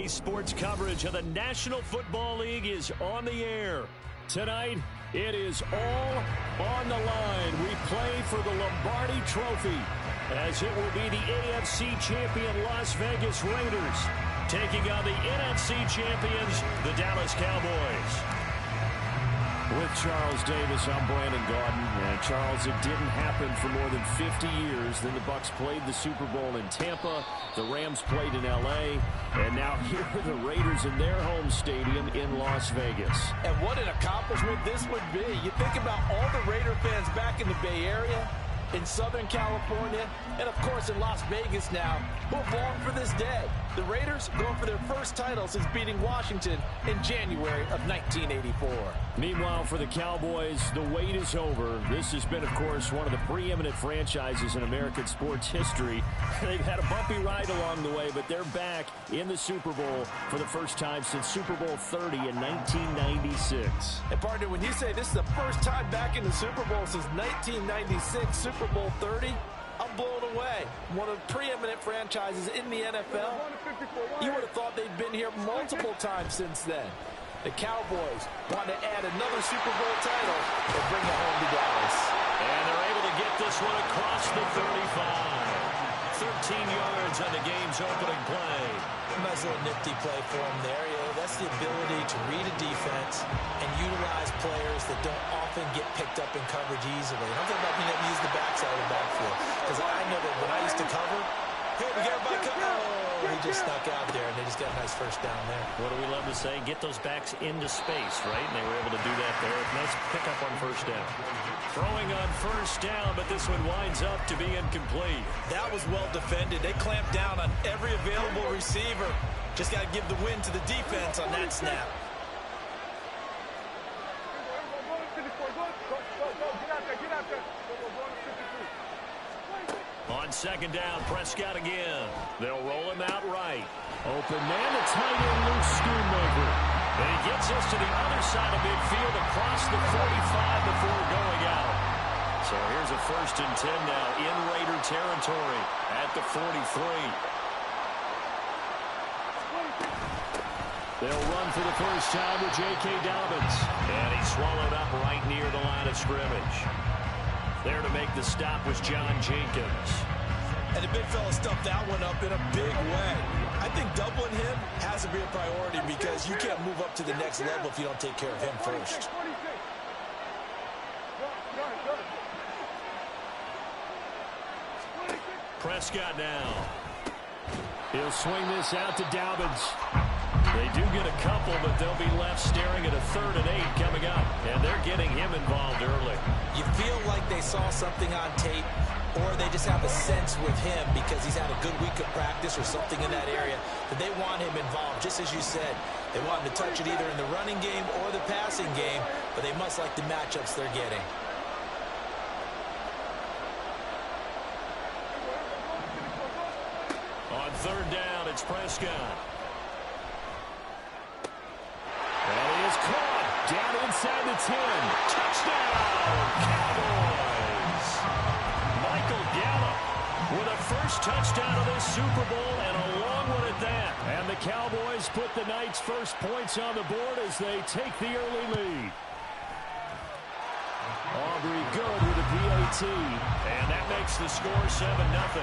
Today's sports coverage of the National Football League is on the air. Tonight, it is all on the line. We play for the Lombardi Trophy, as it will be the AFC champion Las Vegas Raiders taking on the NFC champions, the Dallas Cowboys. With Charles Davis, I'm Brandon Gaudin. And Charles, it didn't happen for more than 50 years. Then the Bucs played the Super Bowl in Tampa. The Rams played in L.A. And now here are the Raiders in their home stadium in Las Vegas. And what an accomplishment this would be. You think about all the Raider fans back in the Bay Area, in Southern California, and of course in Las Vegas now, who have longed for this day. The Raiders going for their first title since beating Washington in January of 1984. Meanwhile, for the Cowboys, the wait is over. This has been, of course, one of the preeminent franchises in American sports history. They've had a bumpy ride along the way, but they're back in the Super Bowl for the first time since Super Bowl 30 in 1996. And partner, when you say this is the first time back in the Super Bowl since 1996, Super Bowl 30, I'm blown away. One of the preeminent franchises in the NFL. You would have thought they'd been here multiple times since then. The Cowboys want to add another Super Bowl title and bring it home to Dallas. And they're able to get this one across the 35. 13 yards on the game's opening play. Nice little nifty play for him there. That's the ability to read a defense and utilize players that don't often get picked up in coverage easily. And I'm talking about being able to use the backside of the backfield. Because I know that when I used to cover, hey, we got everybody covered. Oh, he just snuck out there, and they just got a nice first down there. What do we love to say? Get those backs into space, right? And they were able to do that there. Nice pickup on first down. Throwing on first down, but this one winds up to be incomplete. That was well defended. They clamped down on every available receiver. Just got to give the win to the defense on that snap. On second down, Prescott again. They'll roll him out right. Open man, the tight end, Luke Schoonmaker. And he gets us to the other side of midfield across the 45 before going out. So here's a 1st and 10 now in Raider territory at the 43. They'll run for the first time with J.K. Dobbins. And he's swallowed up right near the line of scrimmage. There to make the stop was John Jenkins. And the big fella stuffed that one up in a big way. I think doubling him has to be a priority because you can't move up to the next level if you don't take care of him first. Prescott now. He'll swing this out to Dobbins. They do get a couple, but they'll be left staring at a 3rd and 8 coming up. And they're getting him involved early. You feel like they saw something on tape, or they just have a sense with him because he's had a good week of practice or something in that area that they want him involved. Just as you said, they want him to touch it either in the running game or the passing game, but they must like the matchups they're getting. On 3rd down, it's Prescott. And he is caught down inside the 10. Touchdown, Cowboys! Michael Gallup with a first touchdown of this Super Bowl, and a long one at that. And the Cowboys put the Knights' first points on the board as they take the early lead. Aubrey good with a PAT. And that makes the score 7-0.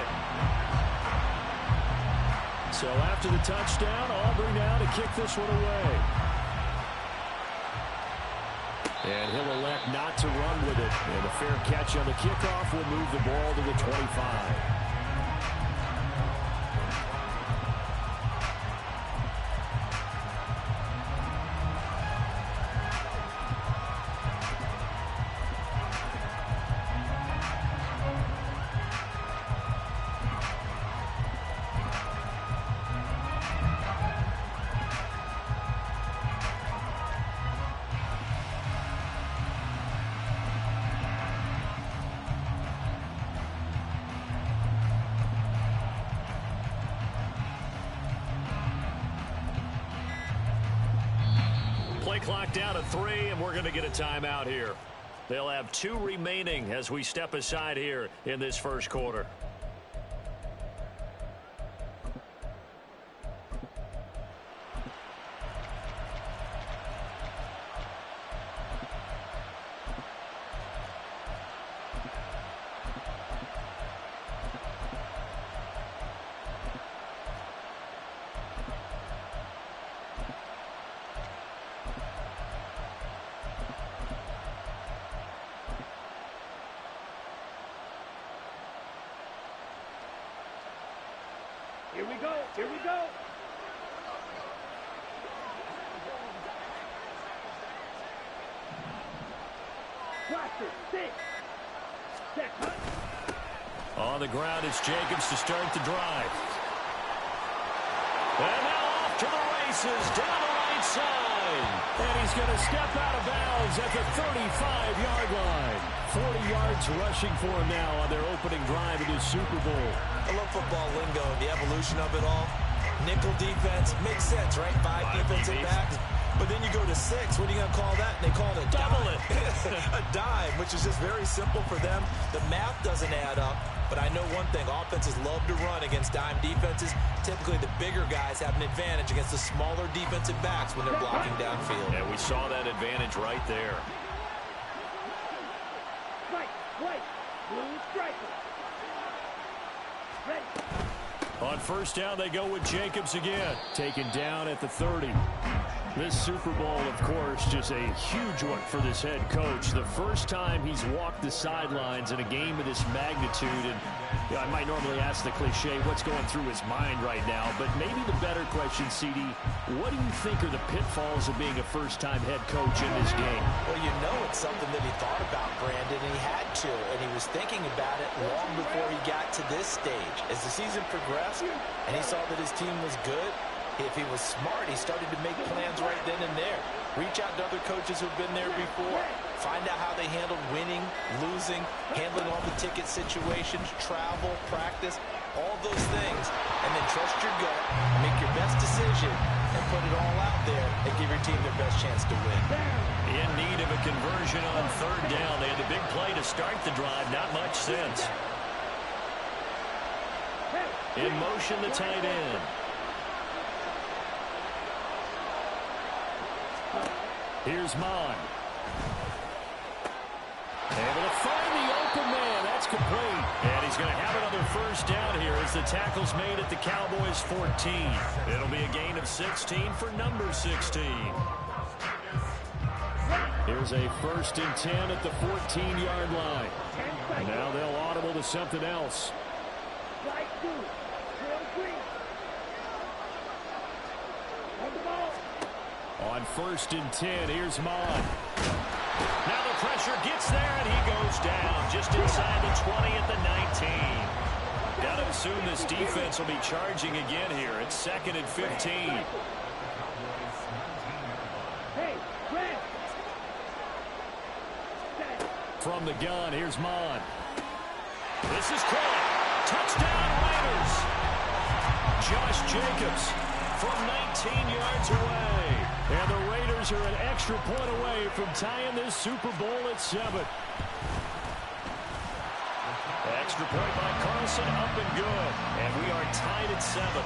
So after the touchdown, Aubrey now to kick this one away. And he'll elect not to run with it. And a fair catch on the kickoff will move the ball to the 25. Clock down to 3, and we're going to get a timeout here. They'll have 2 remaining as we step aside here in this first quarter. Here we go. Here we go. On the ground, it's Jacobs to start the drive. And now off to the races, down the right side. And he's going to step out of bounds at the 35-yard line. 40 yards rushing for him now on their opening drive in the Super Bowl. I love football lingo, the evolution of it all. Nickel defense makes sense, right? 5 defensive backs. But then you go to 6. What are you going to call that? And they call it a double dime. A dime, which is just very simple for them. The math doesn't add up. But I know one thing, offenses love to run against dime defenses. Typically, the bigger guys have an advantage against the smaller defensive backs when they're blocking downfield. And we saw that advantage right there. On first down, they go with Jacobs again. Taken down at the 30. This Super Bowl, of course, just a huge one for this head coach. The first time he's walked the sidelines in a game of this magnitude. And you know, I might normally ask the cliche, what's going through his mind right now? But maybe the better question, CD, what do you think are the pitfalls of being a first-time head coach in this game? Well, you know it's something that he thought about, Brandon, and he had to. And he was thinking about it long before he got to this stage. As the season progressed and he saw that his team was good, if he was smart, he started to make plans right then and there. Reach out to other coaches who've been there before. Find out how they handled winning, losing, handling all the ticket situations, travel, practice, all those things. And then trust your gut, make your best decision, and put it all out there and give your team their best chance to win. In need of a conversion on third down. They had the big play to start the drive. Not much sense. In motion, the tight end. Here's Mon. Able to find the open man. That's complete. And he's going to have another first down here as the tackle's made at the Cowboys' 14. It'll be a gain of 16 for number 16. Here's a 1st and 10 at the 14-yard line. And now they'll audible to something else. On 1st and 10, here's Mon. Now the pressure gets there, and he goes down just inside the 20 at the 19. Got to assume this defense will be charging again here. It's 2nd and 15. From the gun, here's Mon. This is caught. Touchdown, Raiders. Josh Jacobs from 19 yards away. And the Raiders are an extra point away from tying this Super Bowl at 7. Extra point by Carlson, up and good. And we are tied at 7.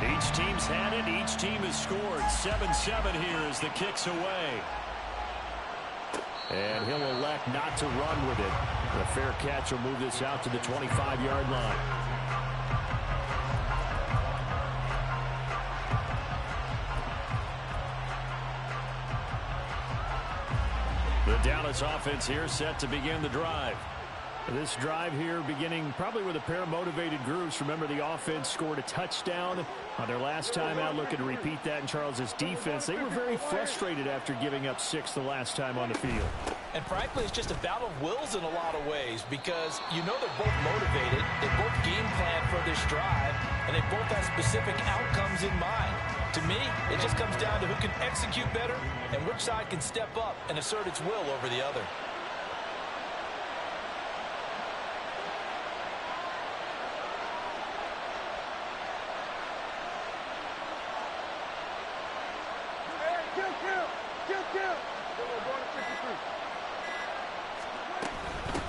Each team's had it. Each team has scored. 7-7 here as the kick's away. And he'll elect not to run with it. The fair catch will move this out to the 25-yard line. The Dallas offense here set to begin the drive. This drive here beginning probably with a pair of motivated groups. Remember, the offense scored a touchdown on their last time out. Looking to repeat that in Charles's defense. They were very frustrated after giving up 6 the last time on the field. And frankly, it's just a battle of wills in a lot of ways because you know they're both motivated. They both game plan for this drive, and they both have specific outcomes in mind. To me, it just comes down to who can execute better and which side can step up and assert its will over the other.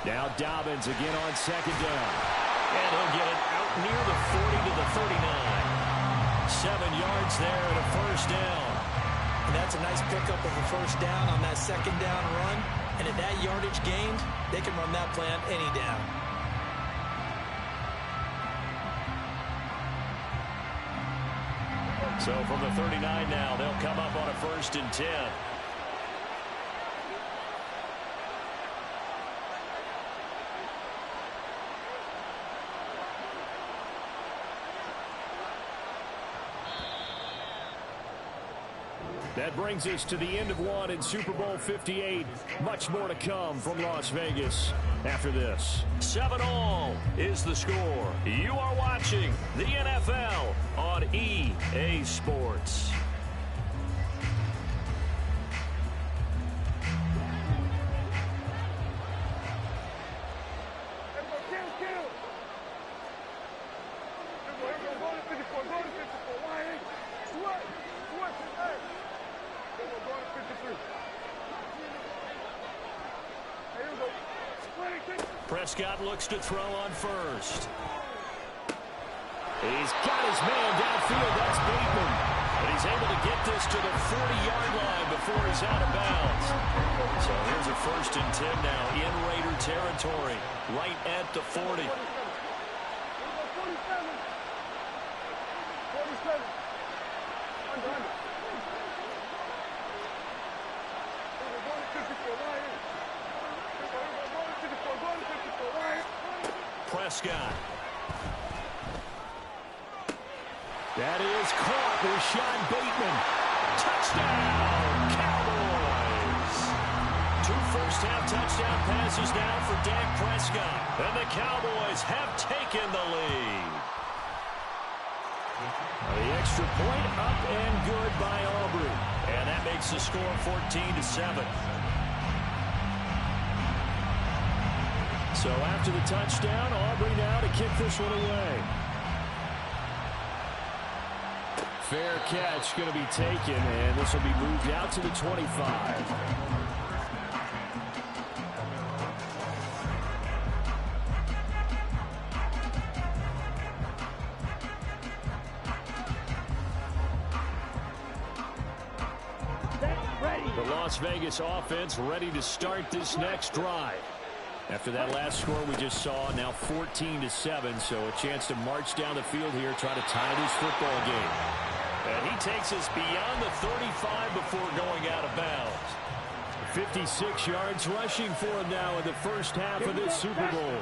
Now Dobbins again on 2nd down. And he'll get it out near the 40 to the 39. 7 yards there and a first down. And that's a nice pickup of a first down on that 2nd down run. And at that yardage gained, they can run that plan any down. So from the 39 now, they'll come up on a 1st and 10. That brings us to the end of one in Super Bowl 58. Much more to come from Las Vegas after this. 7-all is the score. You are watching the NFL on EA Sports. Prescott looks to throw on first. He's got his man downfield. That's Bateman. And he's able to get this to the 40-yard line before he's out of bounds. So here's a 1st and 10 now in Raider territory, right at the 40. Prescott. That is caught with Sean Bateman. Touchdown, Cowboys. 2 first-half touchdown passes now for Dak Prescott. And the Cowboys have taken the lead. The extra point up and good by Aubrey. And that makes the score 14-7. So after the touchdown, Aubrey now to kick this one away. Fair catch going to be taken, and this will be moved out to the 25. The Las Vegas offense ready to start this next drive. After that last score we just saw, now 14-7, so a chance to march down the field here, try to tie this football game. And he takes us beyond the 35 before going out of bounds. 56 yards rushing for him now in the first half of this Super Bowl.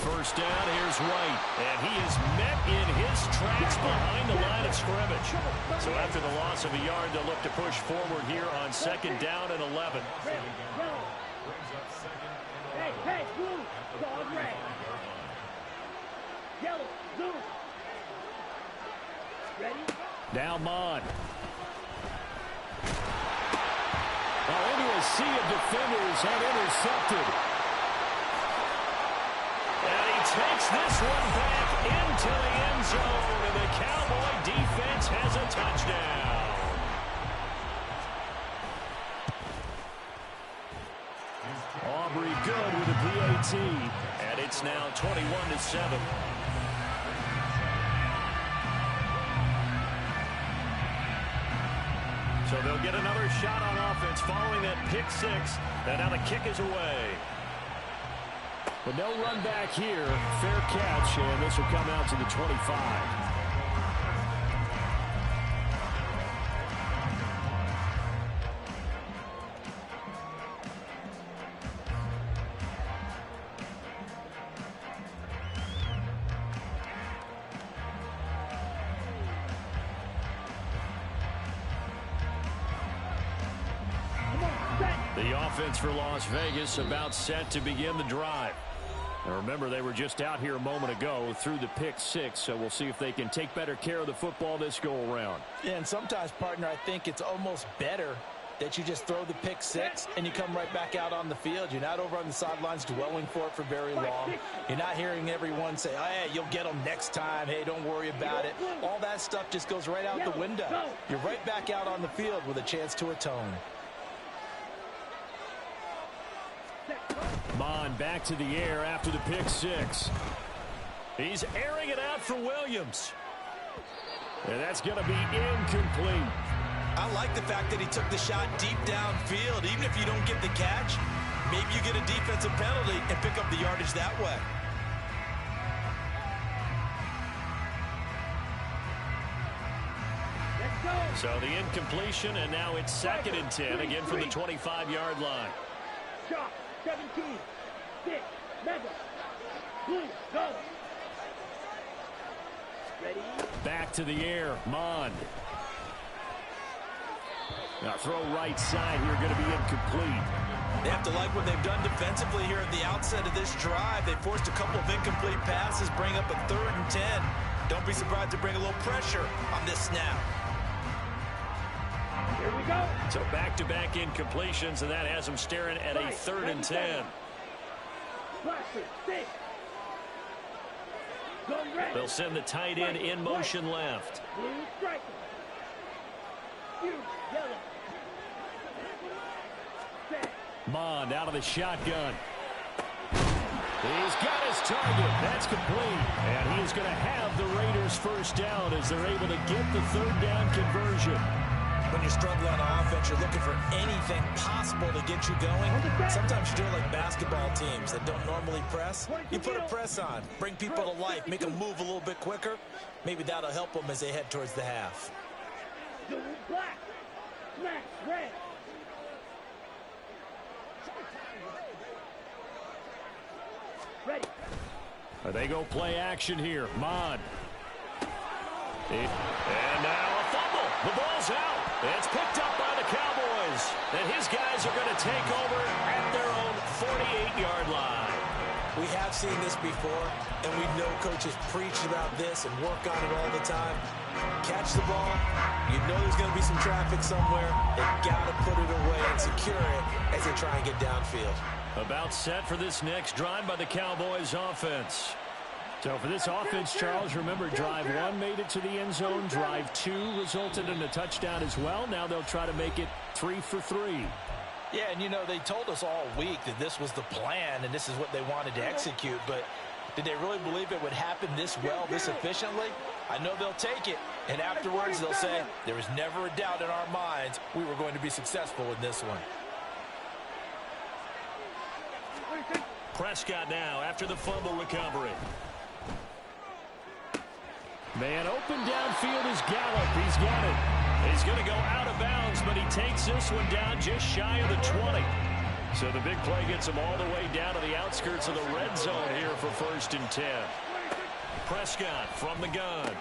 First down, here's Wright, and he is met in his tracks behind the line of scrimmage. So after the loss of a yard, they'll look to push forward here on 2nd down and 11. Hey, blue, dog red. Yellow, blue. Ready? Now Mon. Into a sea of defenders and intercepted. And he takes this one back into the end zone, and the Cowboy defense has a touchdown. Aubrey good with a PAT, and it's now 21-7. So they'll get another shot on offense following that pick 6, and now the kick is away. But no run back here. Fair catch, and this will come out to the 25. The offense for Las Vegas about set to begin the drive. Now remember, they were just out here a moment ago through the pick 6, so we'll see if they can take better care of the football this go-around. Yeah, and sometimes, partner, I think it's almost better that you just throw the pick 6 and you come right back out on the field. You're not over on the sidelines dwelling for it for very long. You're not hearing everyone say, oh, hey, you'll get them next time. Hey, don't worry about it. All that stuff just goes right out the window. You're right back out on the field with a chance to atone. Mon back to the air after the pick 6. He's airing it out for Williams. And that's going to be incomplete. I like the fact that he took the shot deep downfield. Even if you don't get the catch, maybe you get a defensive penalty and pick up the yardage that way. Let's go. So the incompletion, and now it's 2nd and 10, again from the 25-yard line. Shot. 17. 6. Mega. Blue. Go. Ready. Back to the air. Mond. Now throw right side here, going to be incomplete. They have to like what they've done defensively here at the outset of this drive. They forced a couple of incomplete passes, bring up a 3rd and 10. Don't be surprised to bring a little pressure on this snap. Here we go. So back-to-back incompletions, and that has them staring at a 3rd and 10. Blaster. 6. Gun ready. They'll send the tight end in motion left. Blue striker. You. Yellow. Mond out of the shotgun. He's got his target. That's complete. And he is going to have the Raiders first down as they're able to get the 3rd down conversion. When you're struggling on offense, you're looking for anything possible to get you going. Sometimes you do it like basketball teams that don't normally press. You put a press on, bring people to life, make them move a little bit quicker. Maybe that'll help them as they head towards the half. Black. Smash. Red. Ready. They go play action here. Mond. And now a fumble. The ball's out. It's picked up by the Cowboys. And his guys are going to take over at their own 48-yard line. We have seen this before, and we know coaches preach about this and work on it all the time. Catch the ball. You know there's going to be some traffic somewhere. They've got to put it away and secure it as they try and get downfield. About set for this next drive by the Cowboys offense. So for this offense, Charles, remember, drive 1 made it to the end zone. Drive 2 resulted in a touchdown as well. Now they'll try to make it 3 for 3. Yeah, and you know, they told us all week that this was the plan and this is what they wanted to execute, but did they really believe it would happen this well, this efficiently? I know they'll take it, and afterwards they'll say, there was never a doubt in our minds we were going to be successful in this one. Prescott now after the fumble recovery. Man open downfield is Gallup. He's got it. He's going to go out of bounds, but he takes this one down just shy of the 20. So the big play gets him all the way down to the outskirts of the red zone here for 1st and 10. Prescott from the gun.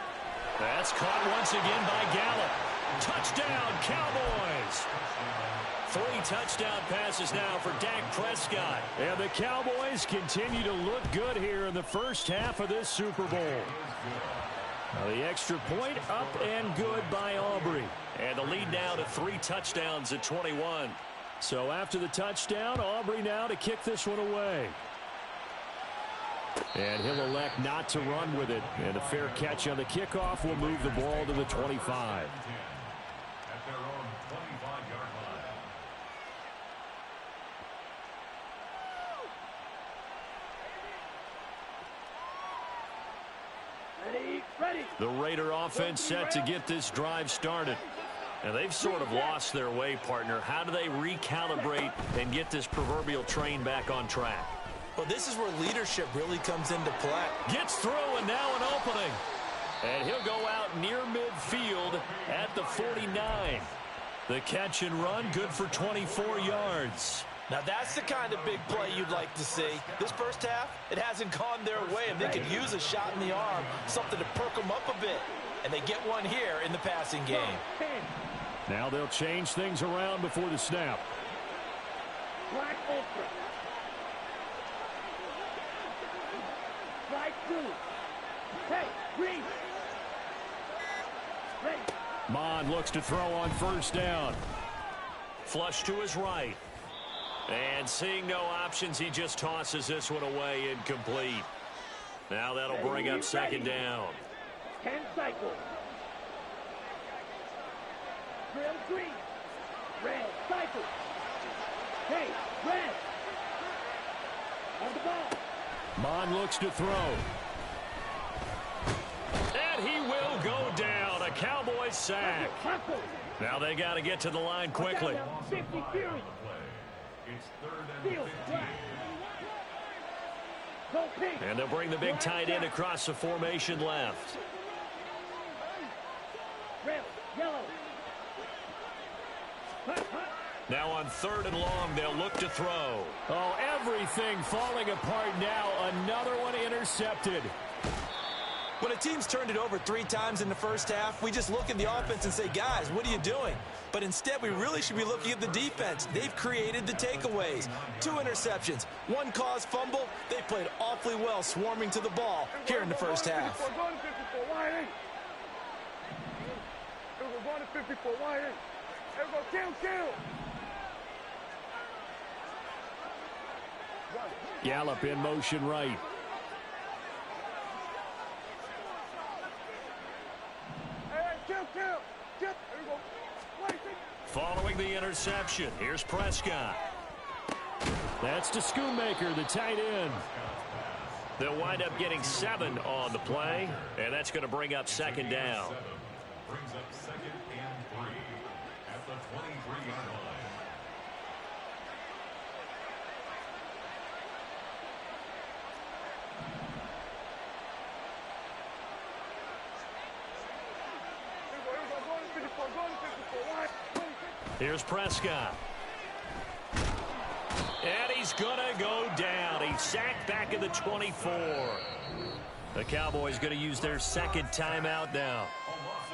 That's caught once again by Gallup. Touchdown, Cowboys. 3 touchdown passes now for Dak Prescott. And the Cowboys continue to look good here in the first half of this Super Bowl. Now the extra point up and good by Aubrey. And the lead now to 3 touchdowns at 21. So after the touchdown, Aubrey now to kick this one away. And he'll elect not to run with it. And a fair catch on the kickoff will move the ball to the 25. The Raider offense set to get this drive started. And they've sort of lost their way, partner. How do they recalibrate and get this proverbial train back on track? Well, this is where leadership really comes into play. Gets through, and now an opening. And he'll go out near midfield at the 49. The catch and run, good for 24 yards. Now that's the kind of big play you'd like to see. This first half, it hasn't gone their way, and they could use a shot in the arm, something to perk them up a bit. And they get one here in the passing game. Now they'll change things around before the snap. Black ultra. Slide 2. Hey, green. Ready. Mond looks to throw on 1st down. Flush to his right. And seeing no options, he just tosses this one away incomplete. Now that'll bring up 2nd down. 10 cycles. Trim green. Red cycle. Hey, red. On the ball. Mond looks to throw. And he will go down. A Cowboys sack. Now they got to get to the line quickly. 50 Fury. Steal, go pink. And they'll bring the big tight end across the formation left. Red, yellow. Now on 3rd and long, they'll look to throw. Oh, everything falling apart now. Another one intercepted. When a team's turned it over 3 times in the first half, we just look at the offense and say, guys, what are you doing? But instead, we really should be looking at the defense. They've created the takeaways. 2 interceptions, 1 caused fumble. They played awfully well swarming to the ball here in the first half. Gallup in motion right. Following the interception, here's Prescott. That's to Schoonmaker, the tight end. They'll wind up getting 7 on the play, and that's going to bring up 2nd down. Brings up 2nd and 3 at the 23-yard line. Here's Prescott. And he's going to go down. He's sacked back at the 24. The Cowboys going to use their 2nd timeout now,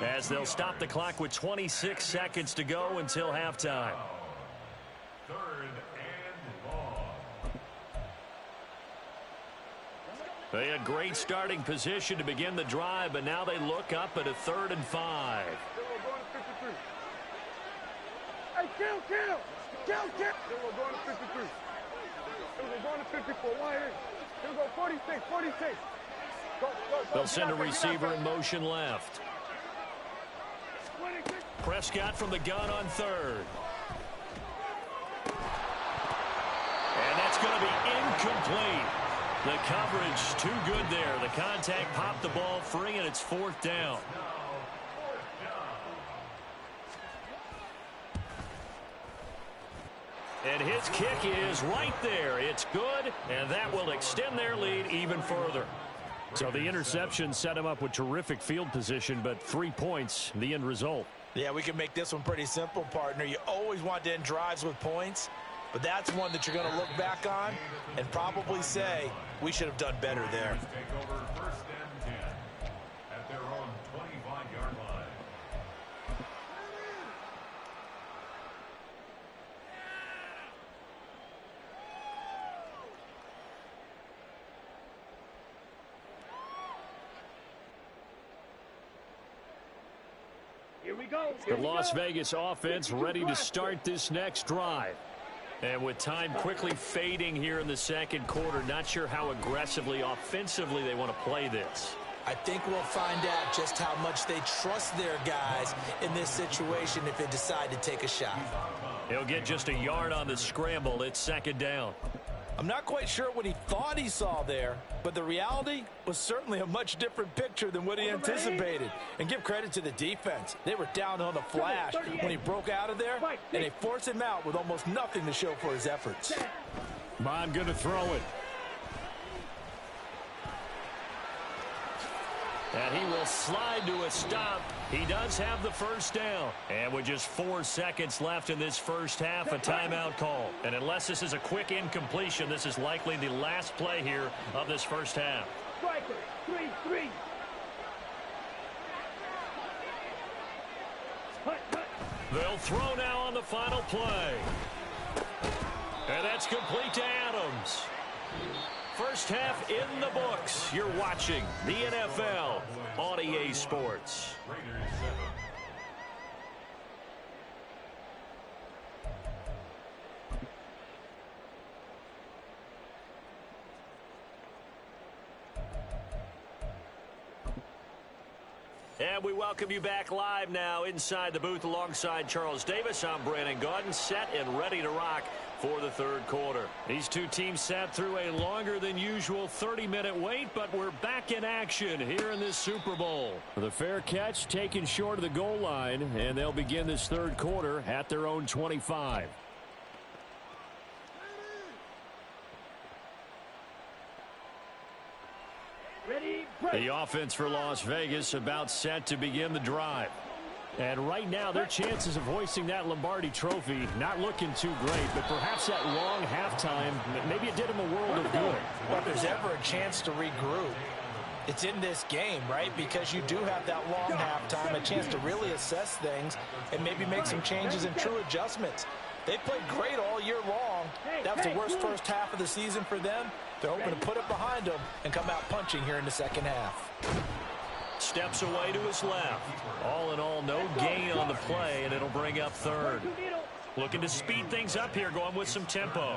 as they'll stop the clock with 26 seconds to go until halftime. 3rd and long. They had great starting position to begin the drive, but now they look up at a 3rd and 5. Hey, kill! We're going to 53. We're going to 54. Why here? Here we go, 46. Go. They'll send a receiver in motion left. Prescott from the gun on 3rd. And that's going to be incomplete. The coverage too good there. The contact popped the ball free, and it's 4th down. And his kick is right there. It's good, and that will extend their lead even further. So the interception set him up with terrific field position, but 3 points, the end result. Yeah, we can make this one pretty simple, partner. You always want to end drives with points, but that's one that you're going to look back on and probably say, we should have done better there. Take over 1st and 10 at their own 25-yard line. Here we go. The Las Vegas offense ready to start this next drive. And with time quickly fading here in the 2nd quarter, not sure how aggressively, offensively they want to play this. I think we'll find out just how much they trust their guys in this situation if they decide to take a shot. He'll get just a yard on the scramble. It's 2nd down. I'm not quite sure what he thought he saw there, but the reality was certainly a much different picture than what he anticipated. And give credit to the defense. They were down on the flash when he broke out of there, and they forced him out with almost nothing to show for his efforts. Bond going to throw it. And he will slide to a stop. He does have the 1st down. And with just 4 seconds left in this first half, a timeout call. And unless this is a quick incompletion, this is likely the last play here of this first half. Striker, 3-3. They'll throw now on the final play. And that's complete to Adams. First half in the books. You're watching the NFL on EA Sports. Raiders 7. And we welcome you back live now inside the booth alongside Charles Davis. I'm Brandon Gaudin, set and ready to rock for the third quarter. These two teams sat through a longer than usual 30-minute wait, but we're back in action here in this Super Bowl. The fair catch taken short of the goal line, and they'll begin this third quarter at their own 25. The offense for Las Vegas about set to begin the drive. And right now, their chances of hoisting that Lombardi trophy not looking too great, but perhaps that long halftime, maybe it did them a world of good. Well, if there's ever a chance to regroup, it's in this game, right? Because you do have that long halftime, a chance to really assess things and maybe make some changes and true adjustments. They played great all year long. That was the worst first half of the season for them. They're hoping to put it behind them and come out punching here in the second half. Steps away to his left. All in all, no gain on the play, and it'll bring up third. Looking to speed things up here, going with some tempo.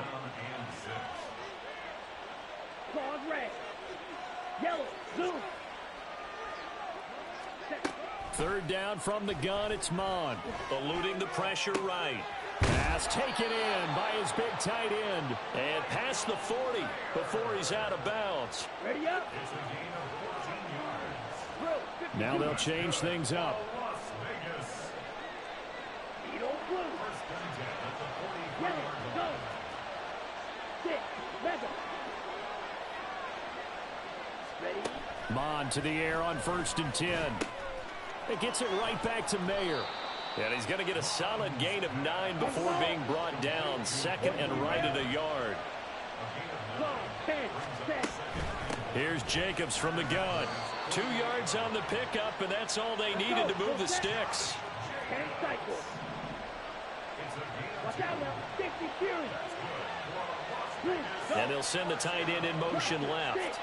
Third down from the gun, it's Mon. Eluding the pressure right. Pass taken in by his big tight end. And past the 40 before he's out of bounds. Ready up. Now they'll change things up. Mon to the air on 1st and 10. It gets it right back to Mayer. And he's going to get a solid gain of 9 before being brought down. Second and right at a yard. Here's Jacobs from the gun. 2 yards on the pickup, and that's all they needed to move the sticks. And they'll send the tight end in motion left.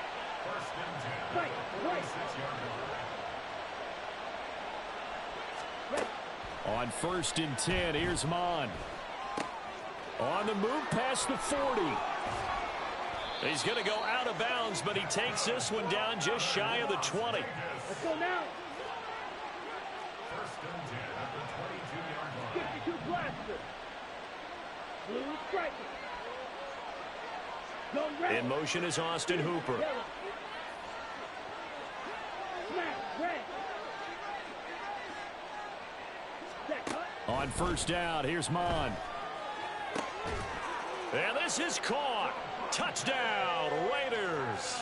On 1st and 10, here's Mon. On the move past the 40. He's going to go out of bounds, but he takes this one down just shy of the 20. Let's go now. 52 blaster. Blue striker. In motion is Austin Hooper. On 1st down, here's Mon. And this is caught. Touchdown, Raiders.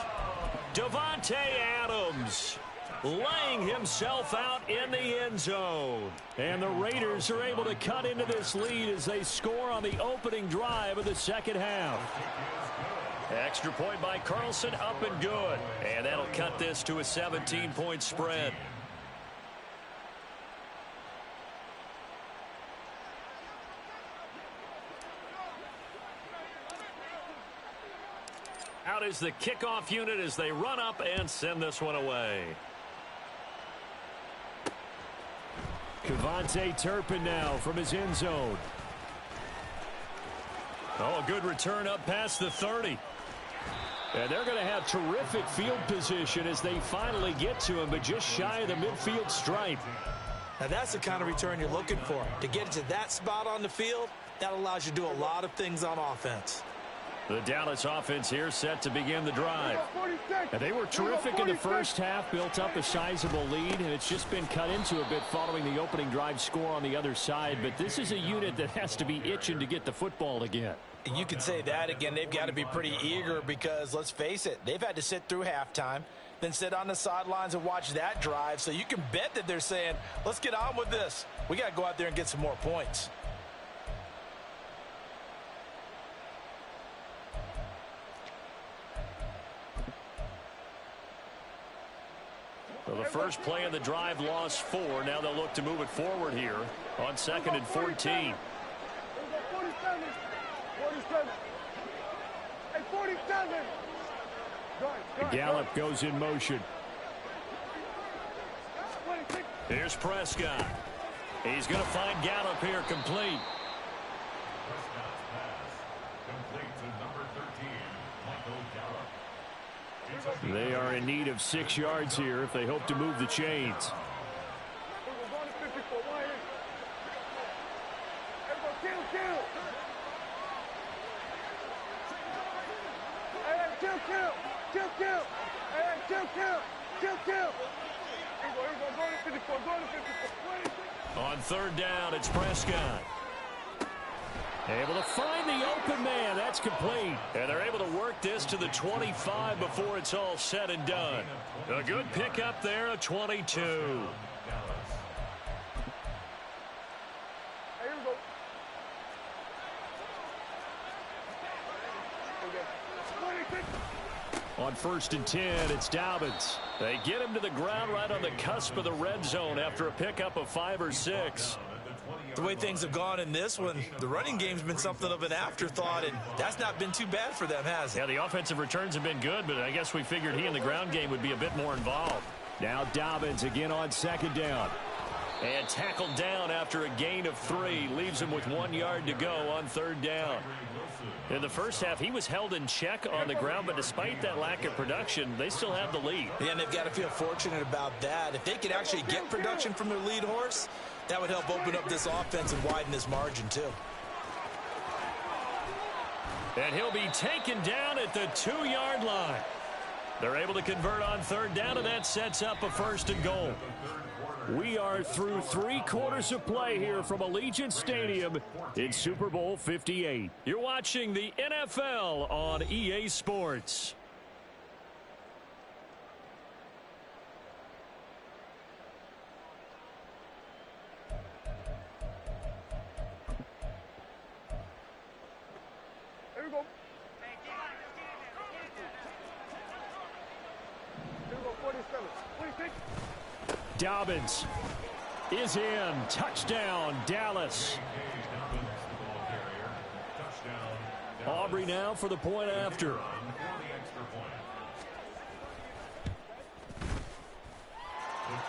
Davante Adams laying himself out in the end zone. And the Raiders are able to cut into this lead as they score on the opening drive of the second half. Extra point by Carlson, up and good. And that'll cut this to a 17-point spread. Out is the kickoff unit as they run up and send this one away. Kevontae Turpin now from his end zone. Oh, a good return up past the 30. And they're going to have terrific field position as they finally get to him, but just shy of the midfield stripe. Now that's the kind of return you're looking for. To get to that spot on the field, that allows you to do a lot of things on offense. The Dallas offense here set to begin the drive. And they were terrific in the first half, built up a sizable lead, and it's just been cut into a bit following the opening drive score on the other side. But this is a unit that has to be itching to get the football again. You can say that again. They've got to be pretty eager because, let's face it, they've had to sit through halftime, then sit on the sidelines and watch that drive. So you can bet that they're saying, let's get on with this. We got to go out there and get some more points. Well, the first play of the drive lost 4. Now they'll look to move it forward here on 2nd and 14. 47. 47. Hey, 47. Gallup goes in motion. Here's Prescott. He's going to find Gallup here complete. Complete to number 13, Michael Gallup. They are in need of 6 yards here if they hope to move the chains. kill, kill. Hey, kill, kill. Kill, kill. Hey, kill, kill. Kill, kill. Here we go. Go to 54. Go to 54. On third down, it's Prescott. Able to find the open man. That's complete. And they're able to work this to the 25 before it's all said and done. A good pickup there, a 22. Hey, here we go. On first and 10, it's Dobbins. They get him to the ground right on the cusp of the red zone after a pickup of 5 or 6. The way things have gone in this one, the running game's been something of an afterthought, and that's not been too bad for them, has it? Yeah, the offensive returns have been good, but I guess we figured he in the ground game would be a bit more involved. Now Dobbins again on second down. And tackled down after a gain of 3. Leaves him with 1 yard to go on third down. In the first half, he was held in check on the ground, but despite that lack of production, they still have the lead. Yeah, and they've got to feel fortunate about that. If they could actually get production from their lead horse, that would help open up this offense and widen this margin, too. And he'll be taken down at the 2-yard line. They're able to convert on third down, and that sets up a first and goal. We are through 3 quarters of play here from Allegiant Stadium in Super Bowl 58. You're watching the NFL on EA Sports. Here we go. Here we go, 47. 26. Dobbins is in. Touchdown, Dallas. Aubrey now for the point after.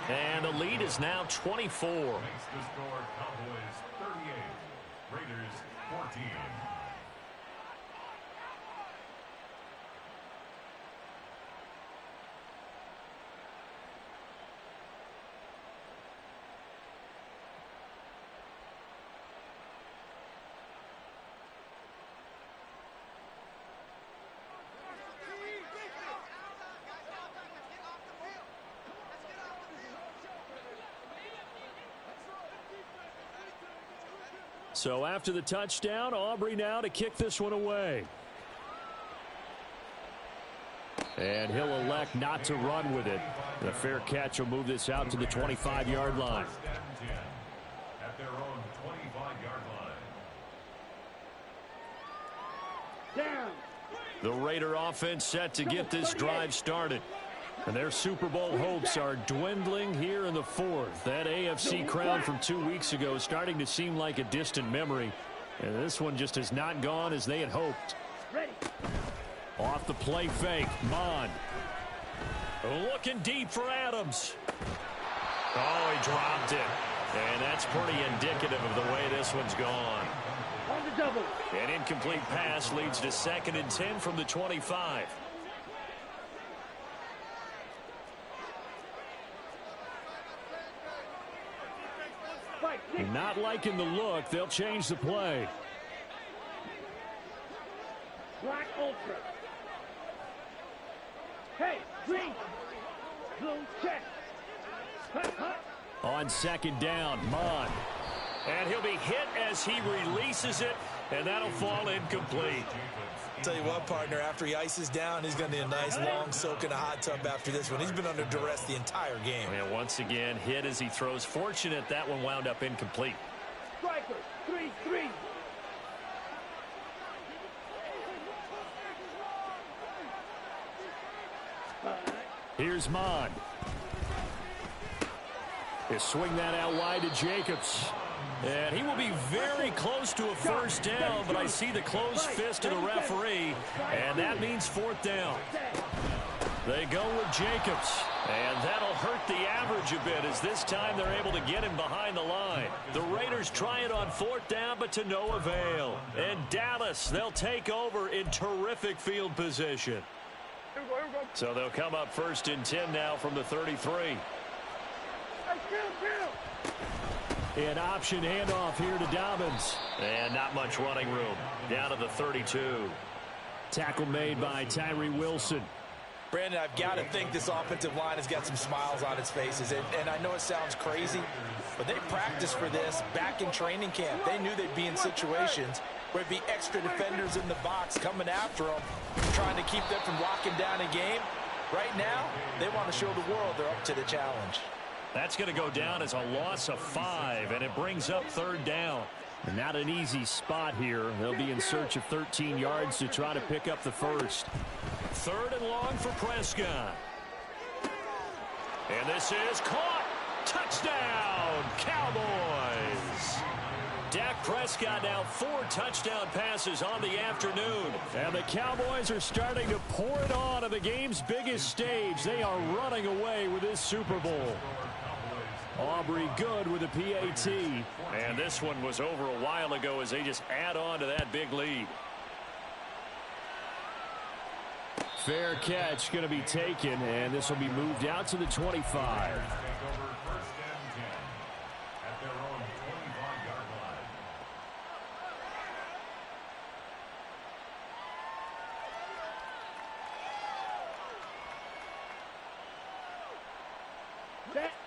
And the lead is now 24. Makes the score Cowboys 38, Raiders 14. So after the touchdown, Aubrey now to kick this one away. And he'll elect not to run with it. The fair catch will move this out to the 25-yard line. At their own 25-yard line. Down. The Raider offense set to get this drive started. And their Super Bowl hopes are dwindling here in the fourth. That AFC crown from 2 weeks ago is starting to seem like a distant memory. And this one just has not gone as they had hoped. Ready. Off the play fake, Mon. Looking deep for Adams. Oh, he dropped it. And that's pretty indicative of the way this one's gone. On the double. An incomplete pass leads to 2nd and 10 from the 25. Not liking the look. They'll change the play. Black Ultra. Hey, green. Blue check. Hut, hut. On second down, Mon. And he'll be hit as he releases it, and that'll fall incomplete. Tell you what, partner, after he ices down, he's going to need a nice long soak in a hot tub after this one. He's been under duress the entire game. And once again, hit as he throws. Fortunate that one wound up incomplete. Striker, 3-3. Here's Mon. He'll swing that out wide to Jacobs. And he will be very close to a first down, but I see the closed fist of the referee, and that means 4th down. They go with Jacobs, and that'll hurt the average a bit as this time they're able to get him behind the line. The Raiders try it on 4th down, but to no avail. And Dallas, they'll take over in terrific field position. Here we go, here we go. So they'll come up 1st and 10 now from the 33. Hey, kill, kill. An option handoff here to Dobbins. And not much running room. Down to the 32. Tackle made by Tyree Wilson. Brandon, I've got to think this offensive line has got some smiles on its faces. And I know it sounds crazy, but they practiced for this back in training camp. They knew they'd be in situations where it'd be extra defenders in the box coming after them, trying to keep them from locking down a game. Right now, they want to show the world they're up to the challenge. That's going to go down as a loss of 5, and it brings up 3rd down. And not an easy spot here. They'll be in search of 13 yards to try to pick up the first. 3rd and long for Prescott. And this is caught. Touchdown, Cowboys. Dak Prescott now 4 touchdown passes on the afternoon. And the Cowboys are starting to pour it on the game's biggest stage. They are running away with this Super Bowl. Aubrey good with a PAT. And this one was over a while ago as they just add on to that big lead. Fair catch going to be taken, and this will be moved out to the 25.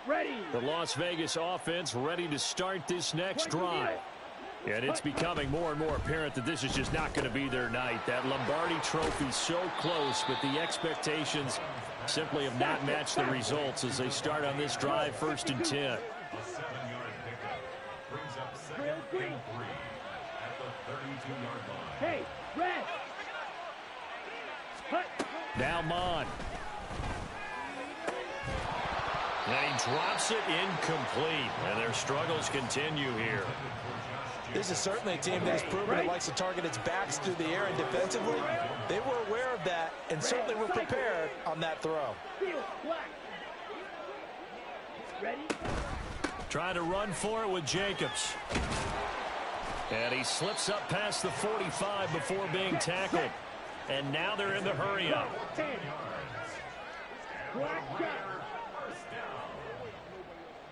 Ready. The Las Vegas offense ready to start this next drive. And it's becoming more and more apparent that this is just not going to be their night. That Lombardi Trophy so close, but the expectations simply have not matched the results as they start on this drive 1st and 10. A 7-yard pickup brings up 2nd and 3 at the 32-yard line. Hey, red. Hut. Now Mon. And he drops it incomplete. And their struggles continue here. This is certainly a team that has proven it likes to target its backs through the air, and defensively, they were aware of that and certainly were prepared on that throw. Ready? Trying to run for it with Jacobs. And he slips up past the 45 before being tackled. And now they're in the hurry up.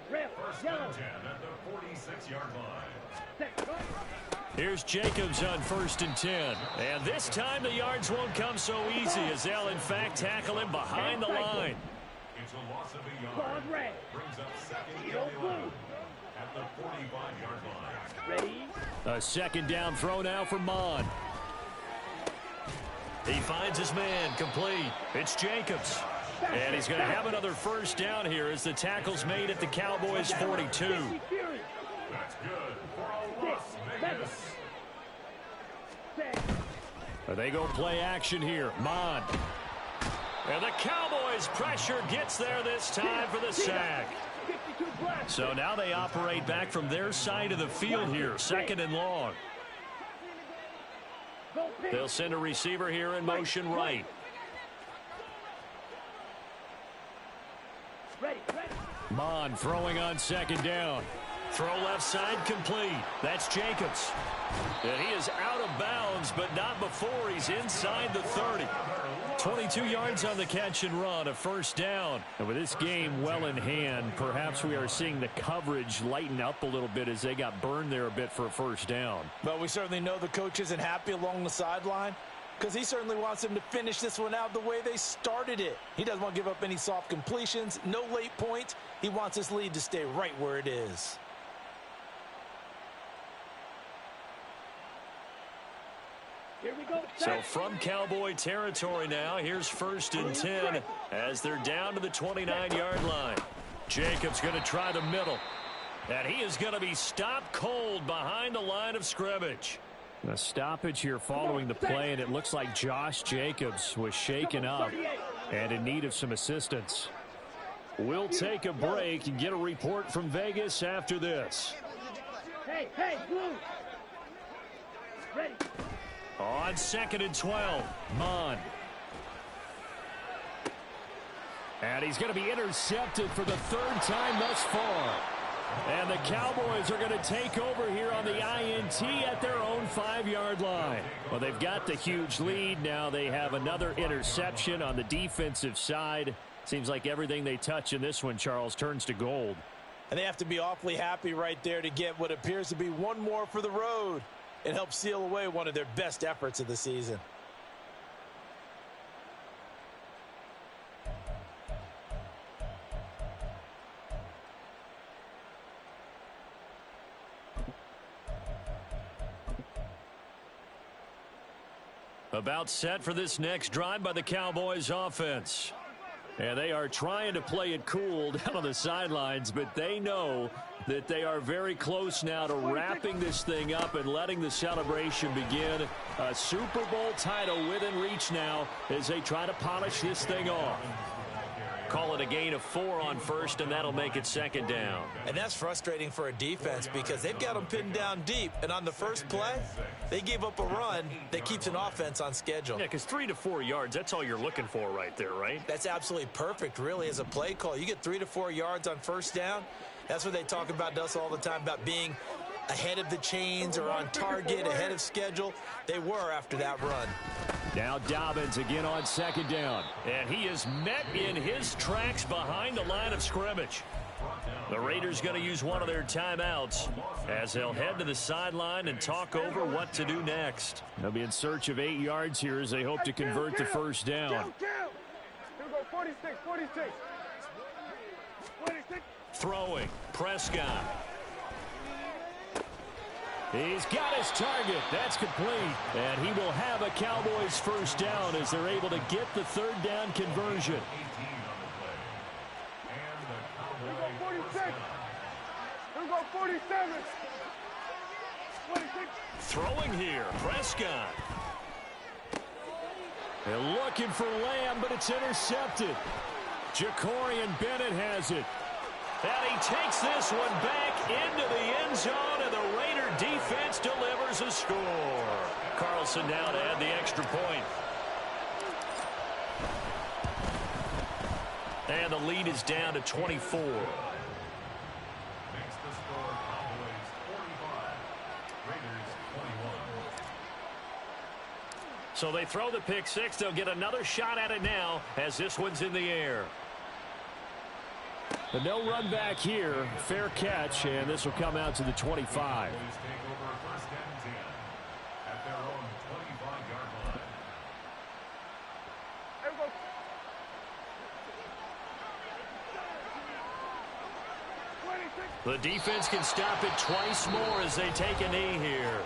First and 10 at the 46-yard line. Here's Jacobs on 1st and 10. And this time the yards won't come so easy as they'll in fact tackle him behind the line. It's a loss of a yard. Brings up 2nd and 11 at the 45-yard line. Ready? A 2nd down throw now for Mon. He finds his man complete. It's Jacobs. And he's going to have another 1st down here as the tackle's made at the Cowboys 42. That's good for a Las Vegas. They go play action here. Mon. And the Cowboys pressure gets there this time for the sack. So now they operate back from their side of the field here. 2nd and long. They'll send a receiver here in motion right. Mon throwing on 2nd down. Throw left side complete. That's Jacobs. And he is out of bounds, but not before he's inside the 30. 22 yards on the catch and run, a 1st down. And with this game well in hand, perhaps we are seeing the coverage lighten up a little bit as they got burned there a bit for a 1st down. But we certainly know the coach isn't happy along the sideline, because he certainly wants them to finish this one out the way they started it. He doesn't want to give up any soft completions, no late points. He wants this lead to stay right where it is. Here we go. So from Cowboy territory now, here's 1st and 10 as they're down to the 29-yard line. Jacobs going to try the middle. And he is going to be stopped cold behind the line of scrimmage. A stoppage here following the play, and it looks like Josh Jacobs was shaken up and in need of some assistance. We'll take a break and get a report from Vegas after this. Hey, blue. Ready. On 2nd and 12, Mon. And he's going to be intercepted for the 3rd time thus far. And the Cowboys are going to take over here on the INT at their own 5-yard line. Well, they've got the huge lead. Now they have another interception on the defensive side. Seems like everything they touch in this one, Charles, turns to gold. And they have to be awfully happy right there to get what appears to be one more for the road. It helps seal away one of their best efforts of the season. About set for this next drive by the Cowboys offense. And they are trying to play it cool down on the sidelines, but they know that they are very close now to wrapping this thing up and letting the celebration begin. A Super Bowl title within reach now as they try to polish this thing off. Call it a gain of 4 on first, and that'll make it second down. And that's frustrating for a defense because they've got them pinned down deep. And on the first play, they gave up a run that keeps an offense on schedule. Yeah, because 3 to 4 yards, that's all you're looking for right there, right? That's absolutely perfect, really, as a play call. You get 3 to 4 yards on first down. That's what they talk about to us all the time, about being ahead of the chains or on target, ahead of schedule. They were after that run. Now Dobbins again on second down. And he is met in his tracks behind the line of scrimmage. The Raiders going to use one of their timeouts as they'll head to the sideline and talk over what to do next. They'll be in search of 8 yards here as they hope to convert the first down. Here we go, 46, 46. 46. Throwing, Prescott. He's got his target. That's complete. And he will have a Cowboys first down as they're able to get the third down conversion. Here we go, 46. Here we go, 47. 26. Throwing here, Prescott. They're looking for Lamb, but it's intercepted. Jacorian Bennett has it. And he takes this one back into the end zone, and the Raider defense delivers a score. Carlson now to add the extra point. And the lead is down to 24. Makes the score Cowboys 45, Raiders 21. So they throw the pick six. They'll get another shot at it now as this one's in the air. But no run back here. Fair catch, and this will come out to the 25. Cowboys take over first and 10 at their own 25-yard line. Here we go. The defense can stop it twice more as they take a knee here.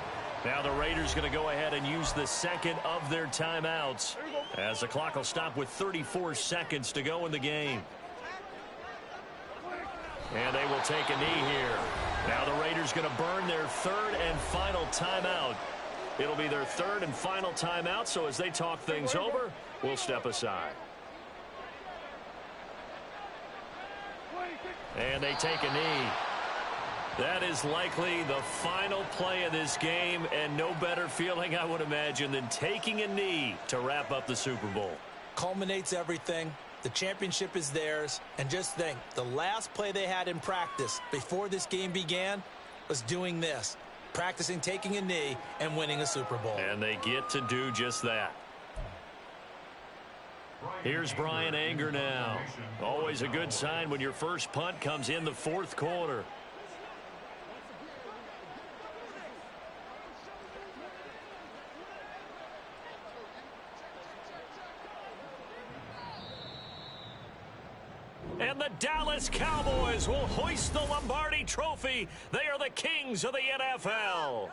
Now the Raiders going to go ahead and use the second of their timeouts as the clock will stop with 34 seconds to go in the game. And they will take a knee here. Now the Raiders going to burn their third and final timeout. It'll be their third and final timeout, so as they talk things over, we'll step aside. And they take a knee. That is likely the final play of this game, and no better feeling, I would imagine, than taking a knee to wrap up the Super Bowl. Culminates everything. The championship is theirs. And just think, the last play they had in practice before this game began was doing this. Practicing taking a knee and winning a Super Bowl. And they get to do just that. Here's Brian Anger now. Always a good sign when your first punt comes in the fourth quarter. And the Dallas Cowboys will hoist the Lombardi Trophy. They are the kings of the NFL.